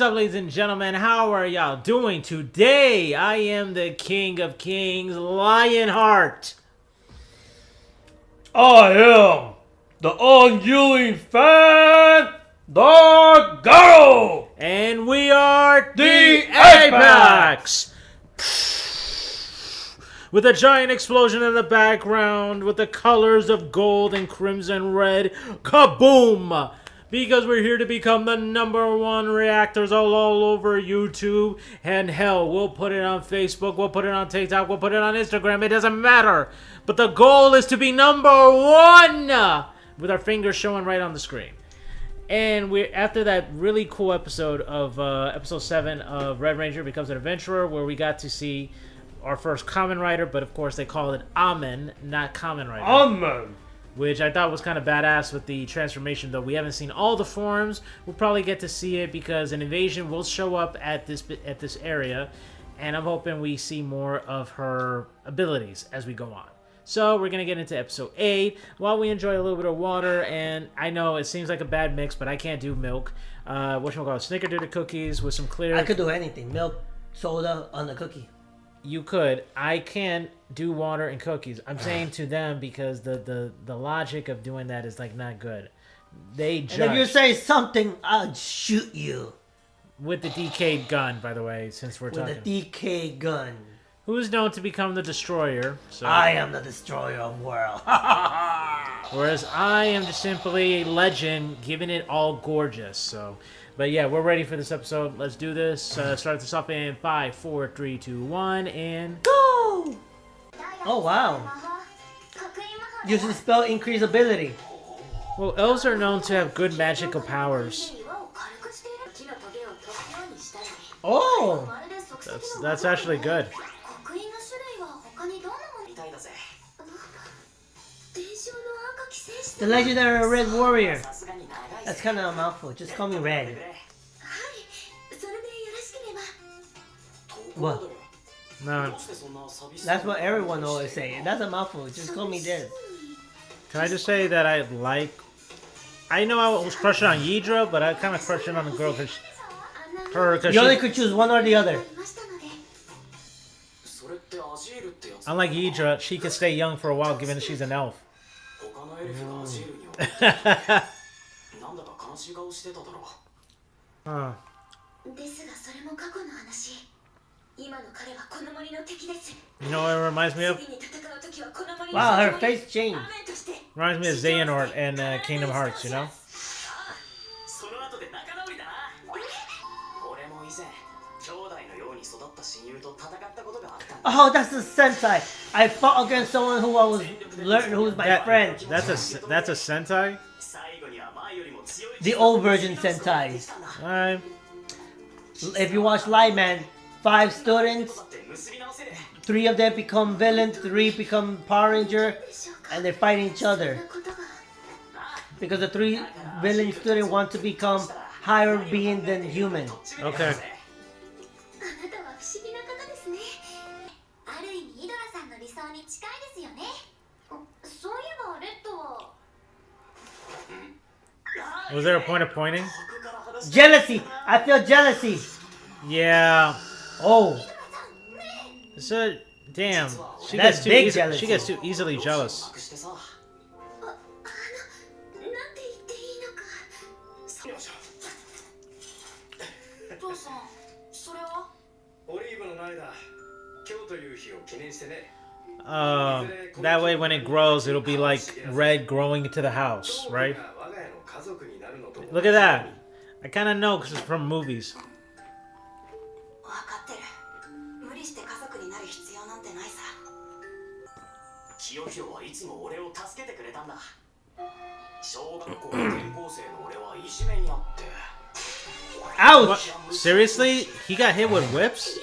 up, ladies and gentlemen? How are y'all doing today? I am the King of Kings, Lionheart. I am the unyielding fan, the Garo. And we are the Apex. With a giant explosion in the background, with the colors of gold and crimson red. Kaboom! Because we're here to become the #1 reactors all over YouTube. And hell, we'll put it on Facebook, we'll put it on TikTok, we'll put it on Instagram. It doesn't matter. But the goal is to be #1! With our fingers showing right on the screen. And we after that really cool episode of episode 7 of Red Ranger Becomes an Adventurer, where we got to see our first Kamen Rider, but of course they call it Amen, not Kamen Rider. Amen. Which I thought was kind of badass with the transformation, though we haven't seen all the forms. We'll probably get to see it because an invasion will show up at this area, and I'm hoping we see more of her abilities as we go on. So we're gonna get into episode 8 while we enjoy a little bit of water. And I know it seems like a bad mix, but I can't do milk. Whatchamacallit, Snickerdoodle cookies with some clear. I could do anything. Milk, soda, on the cookie. You could. I can't do water and cookies. I'm saying to them because the logic of doing that is like not good. They judge. And if you say something, I'll shoot you. With the DK gun, by the way, since we're talking. With the DK gun. Who's known to become the destroyer. So. I am the destroyer of world. Whereas I am just simply a legend, giving it all gorgeous. So, but yeah, we're ready for this episode. Let's do this. Start this off in 5, 4, 3, 2, 1, and go! Oh wow! Use the spell increase ability. Well, elves are known to have good magical powers. Oh! That's actually good. The legendary Red Warrior. That's kind of a mouthful. Just call me Red. What? No. That's what everyone always say. That's a mouthful. Just call me this. Can I just say that I know I was crushing on Yidra, but I kind of crushing on the girl because you only could choose one or the other. Unlike Yidra, she could stay young for a while given that she's an elf. Huh. You know what it reminds me of? Wow, her face changed. Reminds me of Xehanort and Kingdom Hearts, you know? Oh, that's a Sentai. I fought against someone who was my friend. That's a Sentai? The old version Sentais. Alright. If you watch Lightman, 5 students, 3 of them become villain, 3 become Power Ranger, and they fight each other. Because the 3 villain students want to become higher being than human. Okay. Was there a point of pointing? Jealousy! I feel jealousy! Yeah. Oh. So, damn. She That's big jealousy. She gets too easily jealous. That way when it grows, it'll be like red growing into the house, right? Look at that. I kind of know because it's from movies. Ouch! What? Seriously? He got hit with whips?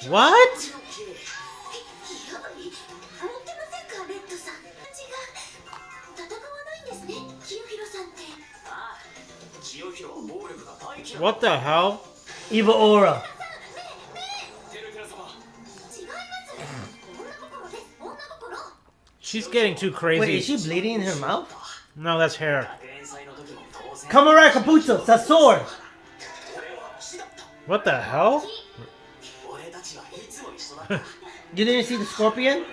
What? What the hell? Evil aura. She's getting too crazy. Wait, is she bleeding in her mouth? No, that's hair. Kamara Capuzzo, Sasor! What the hell? You didn't see the scorpion?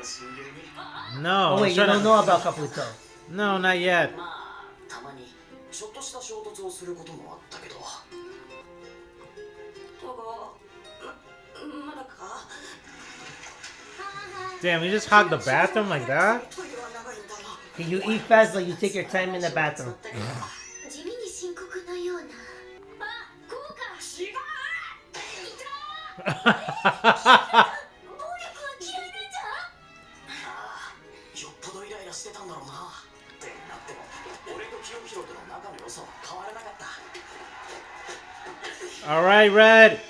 No. Oh wait, you don't know about Caputo. No, not yet. Damn, you just hog the bathroom like that? You eat fast, but you take your time in the bathroom. All right, Red.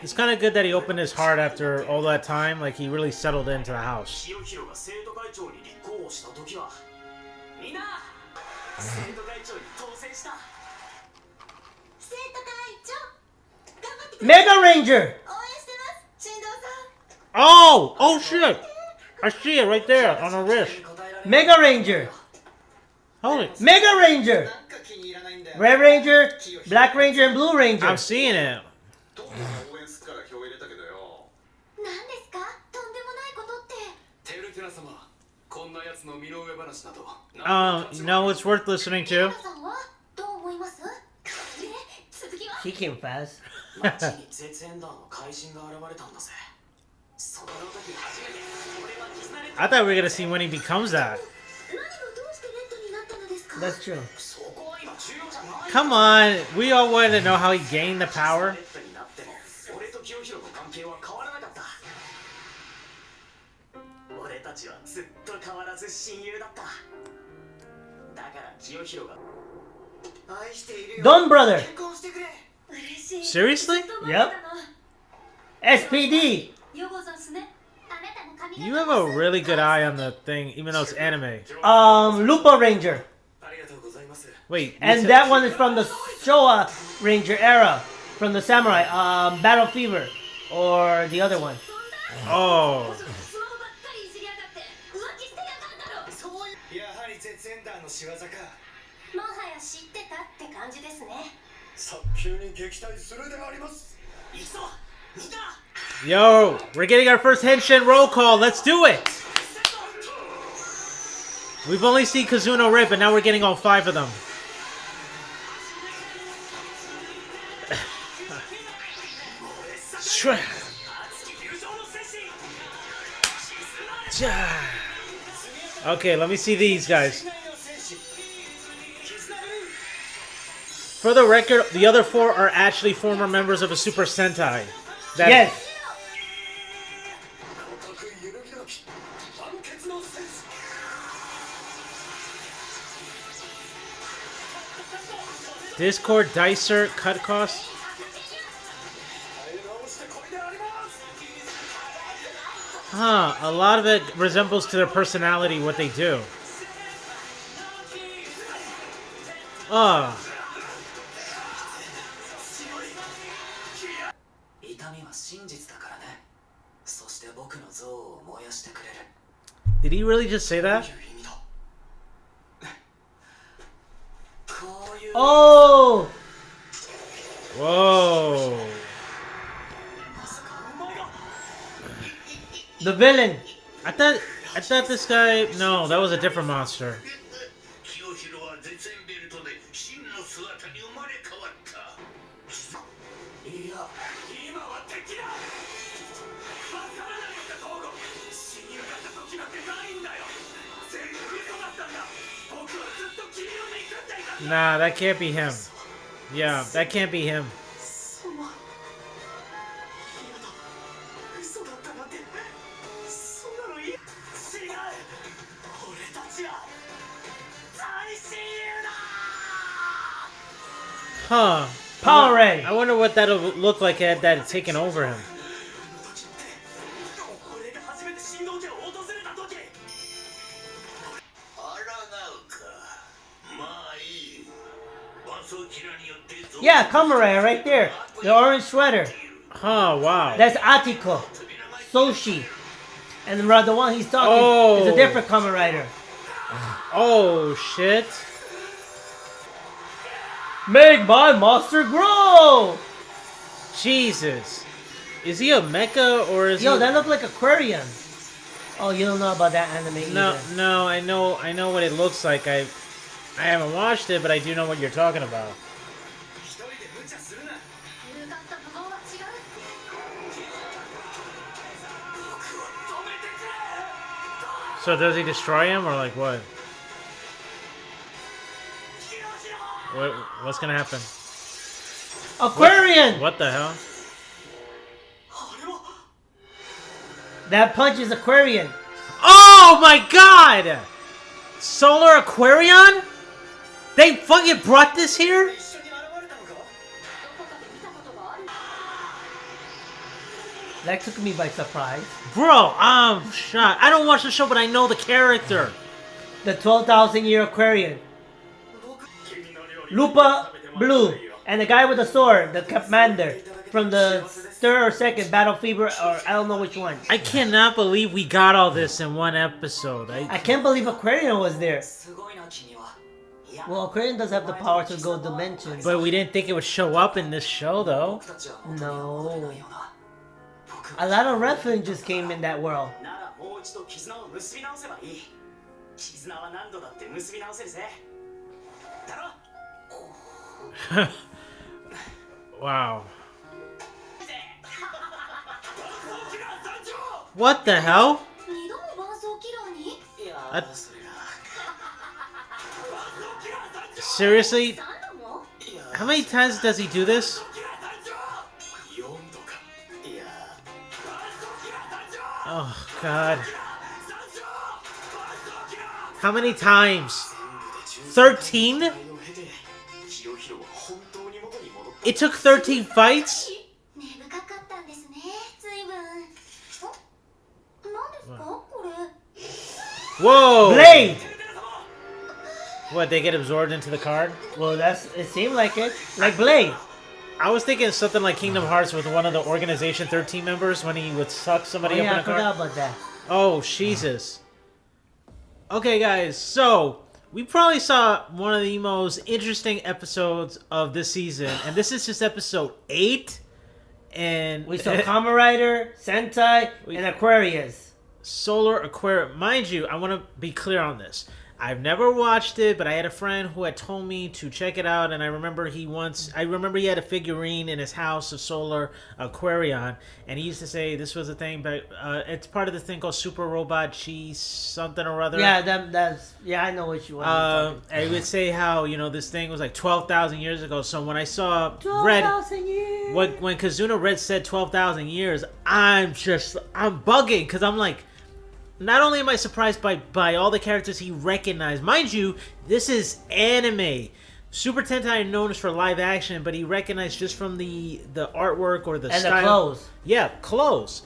It's kind of good that he opened his heart after all that time. Like, he really settled into the house. Mega Ranger! Oh! Oh, shit! I see it right there on her wrist. Mega Ranger! Holy... Mega Ranger! Red Ranger, Black Ranger, and Blue Ranger. I'm seeing it. You know, it's worth listening to. He came fast. I thought we were gonna see when he becomes that. That's true. Come on, we all wanted to know how he gained the power. Don Brother! Seriously? Yep. SPD! You have a really good eye on the thing, even though it's anime. Lupa Ranger. Wait, And that one is from the Showa Ranger era. From the Samurai. Battle Fever. Or the other one. Oh. Yo, we're getting our first Henshin roll call. Let's do it. We've only seen Kazuno Rip, and now we're getting all 5 of them. Okay, let me see these guys. For the record, the other 4 are actually former members of a Super Sentai. Yes. Discord, Dicer, cut cost. Huh, a lot of it resembles to their personality, what they do. Did he really just say that? Oh! Whoa. The villain. I thought this guy... No, that was a different monster. Nah, that can't be him. Yeah, that can't be him. Huh. Power Ray. I wonder what that'll look like had that taken over him. Yeah, Kamare right there. The orange sweater. Huh, wow. That's Atiko. Soshi. And the one he's talking is a different Kamen Rider. Oh, shit. Make my monster grow! Jesus. Is he a mecha or is he... Yo, that looked like Aquarian. Oh, you don't know about that anime either. No, I know what it looks like. I haven't watched it, but I do know what you're talking about. So does he destroy him or like what? What's gonna happen? Aquarian! What the hell? That punch is Aquarian. Oh my god! Solar Aquarion? They fucking brought this here? That took me by surprise. Bro, I'm shocked. I don't watch the show, but I know the character. The 12,000-year Aquarian. Lupa Blue. And the guy with the sword, the commander. From the third or second Battle Fever, or I don't know which one. I cannot believe we got all this in one episode. I can't believe Aquarian was there. Well, Aquarian does have the power to go dimensions. But we didn't think it would show up in this show, though. No. A lot of references came in that world. Wow. What the hell? Seriously? How many times does he do this? Oh, God. How many times? 13? It took 13 fights? Whoa! Blade! What, they get absorbed into the card? Well, it seemed like it. Like Blade. I was thinking something like Kingdom Hearts with one of the Organization 13 members when he would suck somebody up in a card. I forgot about that. Oh, Jesus. Okay, guys, so we probably saw one of the most interesting episodes of this season, and this is just episode 8. And we saw Kamen Rider, Sentai, and Aquarius. Solar Aquarium. Mind you, I want to be clear on this. I've never watched it, but I had a friend who had told me to check it out, and I remember he had a figurine in his house of Solar Aquarion, and he used to say this was a thing, but it's part of this thing called Super Robot Cheese something or other. Yeah, I know what you want. I would say how, this thing was like 12,000 years ago, so when I saw 12,000 years. When Kazuna Red said 12,000 years, I'm bugging, because I'm like, not only am I surprised by all the characters he recognized, mind you, this is anime. Super Tentai are known for live action, but he recognized just from the artwork or the style. And the clothes. Yeah, clothes.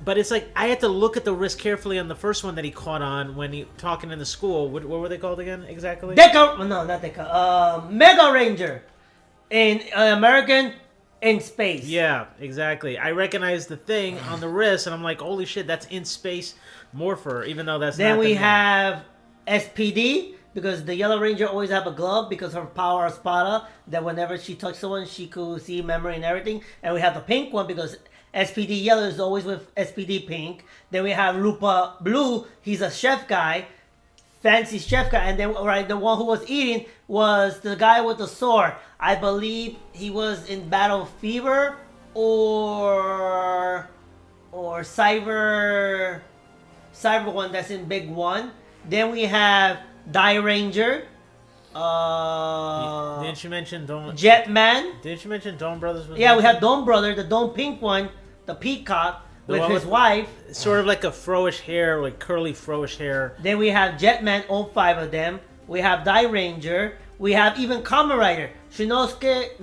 But it's like, I had to look at the wrist carefully on the first one that he caught on when he talking in the school. What were they called again, exactly? Mega Ranger. In American, in space. Yeah, exactly. I recognized the thing on the wrist, and I'm like, holy shit, that's in space Morpher, even though that's then not we have SPD, because the Yellow Ranger always have a glove because her power Spada, that whenever she touched someone, she could see memory and everything. And we have the pink one because SPD Yellow is always with SPD Pink. Then we have Lupa Blue, he's a chef guy, fancy chef guy. And then the one who was eating was the guy with the sword. I believe he was in Battle Fever or Cyber one that's in Big One. Then we have Die Ranger. Didn't you mention Dawn? Jetman. Didn't you mention Dawn Brothers? We have Dawn Brother, the Dawn Pink one, the peacock with his wife. Sort of like a froish hair, like curly froish hair. Then we have Jetman, all 5 of them. We have Die Ranger. We have even Kamen Rider. Shinsei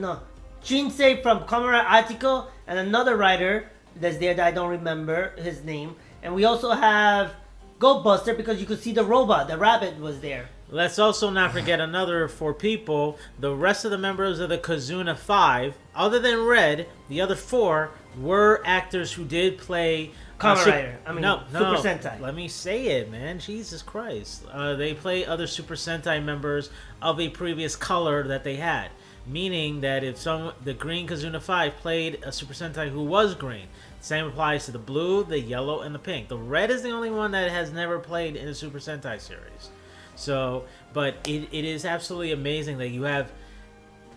from Kamen Rider Atiko, and another rider that's there that I don't remember his name. And we also have Goat Buster because you could see the robot, the rabbit was there. Let's also not forget another 4 people. The rest of the members of the Kazuna 5, other than Red, the other 4 were actors who did play Kamen Rider. I mean, no, Super Sentai. Let me say it, man. Jesus Christ. They play other Super Sentai members of a previous color that they had. Meaning that if the green Kazuna 5 played a Super Sentai who was green, same applies to the blue, the yellow, and the pink. The red is the only one that has never played in a Super Sentai series. So, but it is absolutely amazing that you have.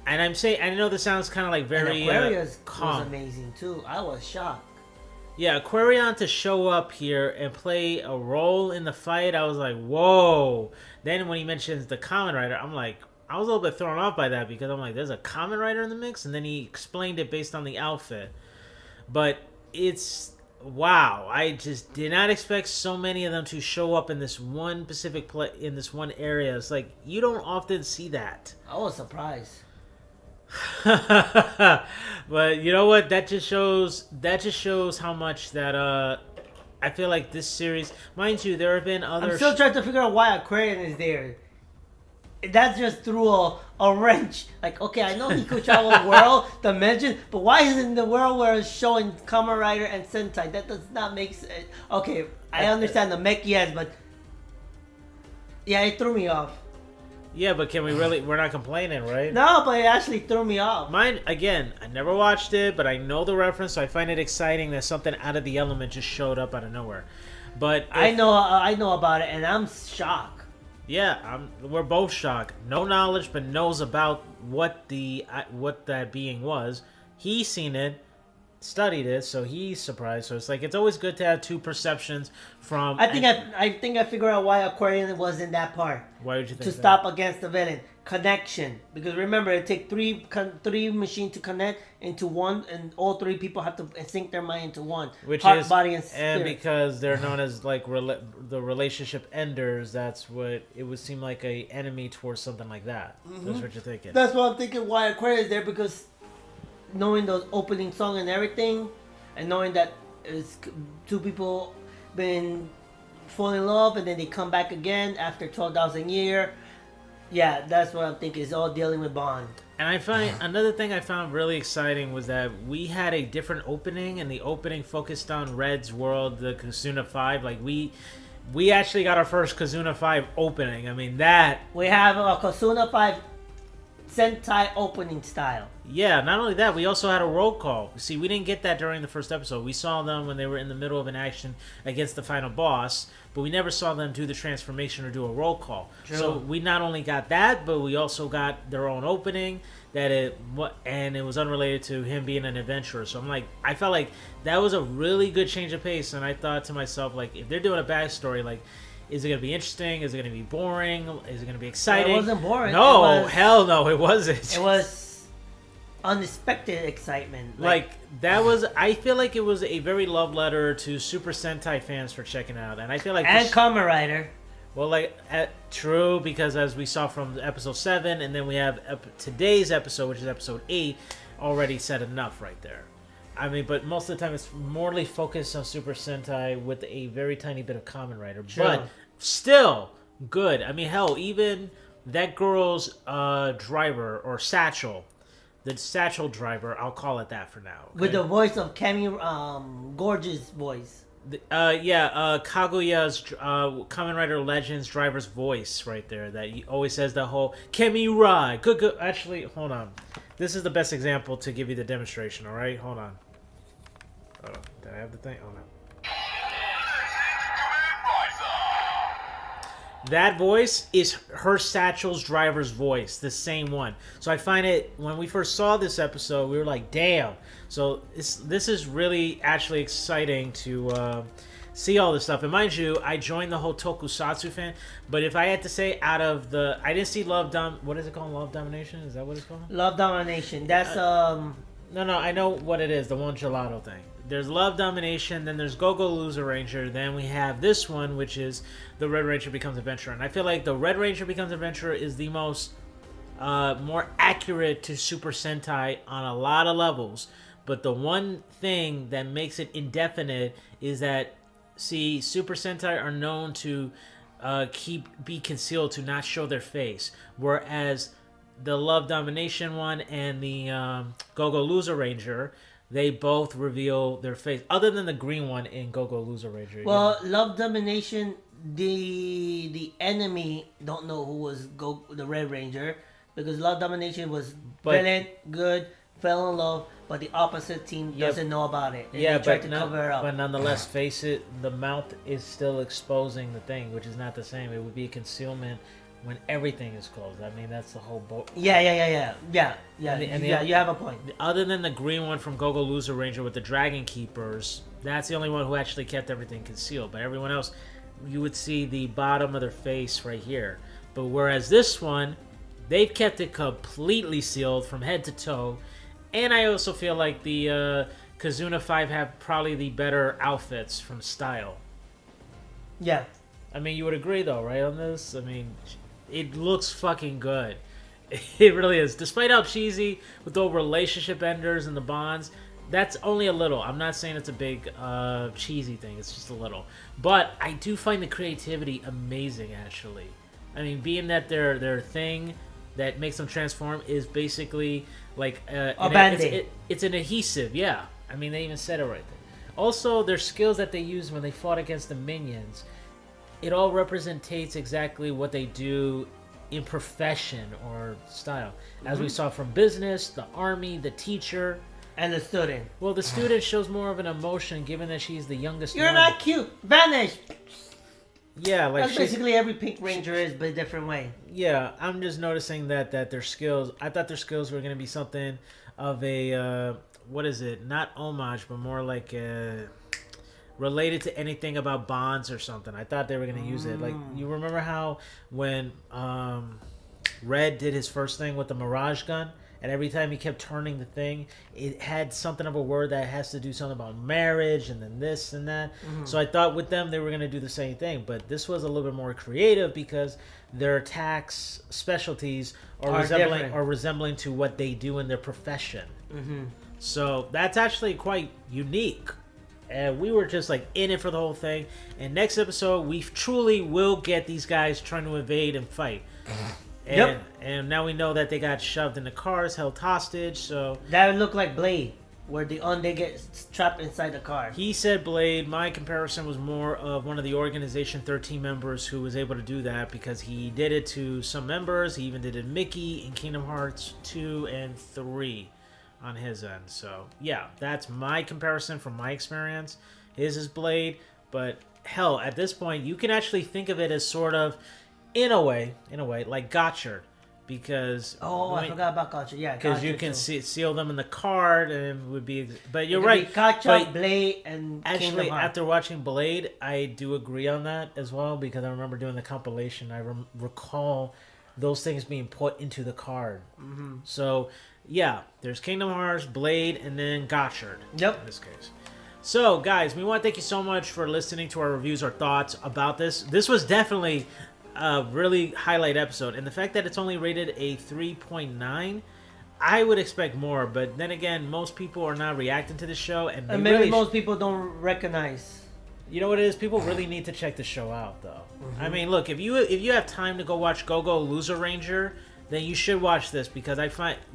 And I'm saying, I know this sounds kind of like very Aquarius calm. was amazing too. I was shocked. Yeah, Aquarion to show up here and play a role in the fight, I was like, whoa. Then when he mentions the Kamen Rider, I'm like, I was a little bit thrown off by that because I'm like, there's a Kamen Rider in the mix? And then he explained it based on the outfit. But it's, wow. I just did not expect so many of them to show up in this one specific in this one area. It's like, you don't often see that. I was surprised. But you know what? That just shows how much that I feel like this series, mind you, there have been other. I'm still trying to figure out why Aquarian is there. That just threw a wrench. Like, okay, I know he could travel world dimension, but why isn't the world where it's showing Kamen Rider and Sentai? That does not make sense. Okay, I understand the mech, yes, but yeah, it threw me off. Yeah, but can we really? We're not complaining, right? No, but it actually threw me off. Mine, again, I never watched it, but I know the reference, so I find it exciting that something out of the element just showed up out of nowhere. But I know about it, and I'm shocked. Yeah, we're both shocked. No knowledge, but knows about what that being was. He's seen it, studied it, so he's surprised. So it's like it's always good to have two perceptions from. I think I figured out why Aquarian was in that part. Why would you think to stop against the villain? Connection, because remember it takes three machines to connect into one, and all three people have to sync their mind into one. Which heart, is body, and spirit. And because they're known as like the relationship enders, that's what it would seem like a enemy towards something like that. Mm-hmm. That's what you're thinking. That's what I'm thinking. Why Aquarius is there, because knowing those opening song and everything, and knowing that it's two people been fall in love and then they come back again after 12,000 years. Yeah, that's what I'm thinking. It's all dealing with Bond. And I find another thing I found really exciting was that we had a different opening, and the opening focused on Red's world, the Kazuna 5. Like we actually got our first Kazuna 5 opening. I mean that we have a Kazuna 5 Sentai opening style. Yeah, not only that, we also had a roll call. See, we didn't get that during the first episode. We saw them when they were in the middle of an action against the final boss, but we never saw them do the transformation or do a roll call. True. So we not only got that, but we also got their own opening and it was unrelated to him being an adventurer. So I felt like that was a really good change of pace, and I thought to myself, like, if they're doing a backstory, like, is it going to be interesting? Is it going to be boring? Is it going to be exciting? It wasn't boring. No, hell no, it wasn't. It was unexpected excitement. Like that was, I feel like it was a very love letter to Super Sentai fans for checking out. And I feel like... And Kamen Rider. Well, true, because as we saw from episode 7, and then we have today's episode, which is episode 8, already said enough right there. I mean, but most of the time it's morely focused on Super Sentai with a very tiny bit of Kamen Rider. Sure. But still good. I mean, hell, even that girl's driver or satchel, the satchel driver, I'll call it that for now. Okay? With the voice of Gorgeous voice. Kaguya's Kamen Rider Legends driver's voice right there. That he always says the whole Kemi Rai. Good. Actually, hold on. This is the best example to give you the demonstration. All right, hold on. Did I have the thing? Oh no. That voice is her Satchel's driver's voice, the same one. So I find it, when we first saw this episode, we were like, damn. So this is really actually exciting to see all this stuff. And mind you, I joined the whole Tokusatsu fan, but if I had to say I didn't see what is it called? Love Domination? Is that what it's called? Love Domination. That's, No, I know what it is, the one gelato thing. There's Love Domination, then there's Go-Go Loser Ranger, then we have this one, which is the Red Ranger Becomes Adventurer. And I feel like the Red Ranger Becomes Adventurer is the most more accurate to Super Sentai on a lot of levels. But the one thing that makes it indefinite is that, see, Super Sentai are known to be concealed, to not show their face. Whereas the Love Domination one and the Go-Go Loser Ranger, they both reveal their face, other than the green one in Go-Go Loser Ranger. Well, Love Domination, the enemy don't know who was the Red Ranger, because Love Domination was villain, good, fell in love, but the opposite team doesn't know about it. And they tried to cover it up. But nonetheless, face it, the mouth is still exposing the thing, which is not the same. It would be concealment when everything is closed. I mean, that's the whole boat. Yeah. You have a point. Other than the green one from Go-Go Loser Ranger with the Dragon Keepers, that's the only one who actually kept everything concealed. But everyone else, you would see the bottom of their face right here. But whereas this one, they've kept it completely sealed from head to toe. And I also feel like the Kazuna 5 have probably the better outfits from style. Yeah. I mean, you would agree though, right, on this? I mean, it looks fucking good. It really is. Despite how cheesy with the relationship enders and the bonds, that's only a little. I'm not saying it's a big cheesy thing. It's just a little. But I do find the creativity amazing, actually. I mean, being that their thing that makes them transform is basically like a Band-Aid. It's an adhesive, yeah. I mean, they even said it right there. Also, their skills that they use when they fought against the minions, it all representates exactly what they do in profession or style. As we saw from business, the army, the teacher. And the student. Well, the student shows more of an emotion given that she's the youngest You're one. not cute. Vanish. Yeah, like that's basically every Pink Ranger is, but a different way. Yeah, I'm just noticing that their skills, I thought their skills were going to be something of a, what is it? Not homage, but more like related to anything about bonds or something. I thought they were going to use it. Like, you remember how when Red did his first thing with the Mirage gun, and every time he kept turning the thing, it had something of a word that has to do something about marriage, and then this and that. So I thought with them they were going to do the same thing, but this was a little bit more creative because their attacks specialties are resembling to what they do in their profession. So that's actually quite unique. And we were just like in it for the whole thing. And next episode, we truly will get these guys trying to invade and fight. And now we know that they got shoved in the cars, held hostage. So that would look like Blade, where they get trapped inside the car. He said Blade. My comparison was more of one of the Organization 13 members who was able to do that because he did it to some members. He even did it to Mickey in Kingdom Hearts 2 and 3 on his end. So yeah, that's my comparison from my experience. His is Blade, but hell, at this point, you can actually think of it as sort of, in a way, like Gotchard, because I forgot about Gotchard. Yeah, because you can seal them in the card, and it would be. But you're it right. Gotchard, Blade, and actually, after watching Blade, I do agree on that as well because I remember doing the compilation. I recall those things being put into the card. So yeah, there's Kingdom Hearts, Blade, and then Gotchard. Yep. In this case. So guys, we want to thank you so much for listening to our reviews, our thoughts about this. This was definitely a really highlight episode, and the fact that it's only rated a 3.9, I would expect more, but then again, most people are not reacting to the show, and maybe really most people don't recognize. You know what it is? People really need to check the show out, though. I mean, look, if you have time to go watch Go-Go Loser Ranger, then you should watch this because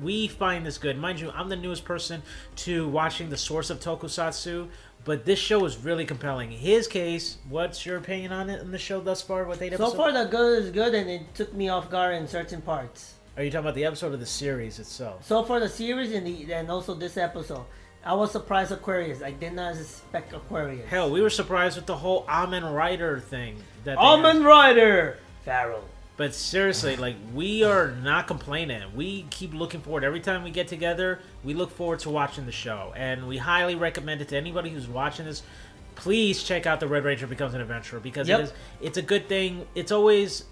we find this good. Mind you, I'm the newest person to watching the source of Tokusatsu, but this show is really compelling. In his case, what's your opinion on it in the show thus far? What 8 episodes? So far, the good is good, and it took me off guard in certain parts. Are you talking about the episode or the series itself? So far, the series and also this episode. I was surprised Aquarius. I did not expect Aquarius. Hell, we were surprised with the whole Amen Rider thing. Amen Rider! Pharaoh. But seriously, like, we are not complaining. We keep looking forward. Every time we get together, we look forward to watching the show. And we highly recommend it to anybody who's watching this. Please check out The Red Ranger Becomes an Adventurer because it's a good thing. It's always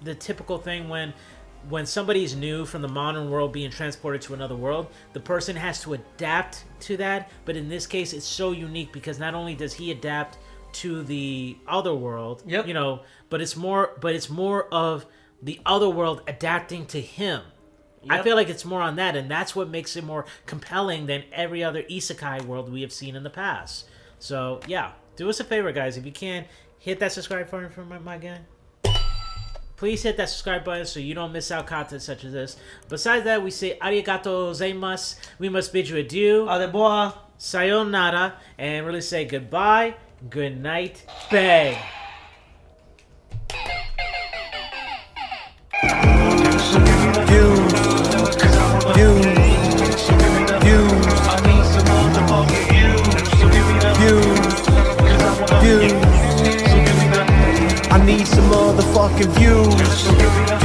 the typical thing when somebody's new from the modern world being transported to another world, the person has to adapt to that. But in this case, it's so unique because not only does he adapt to the other world, you know, but it's more of the other world adapting to him. I feel like it's more on that, and that's what makes it more compelling than every other isekai world we have seen in the past. So yeah, do us a favor, guys. If you can, hit that subscribe button for my guy. Please hit that subscribe button so you don't miss out content such as this. Besides that, we say arigato gozaimasu. We must bid you adieu. Au revoir. Sayonara. And really say goodbye. Good night. Bang. I need some motherfucking views.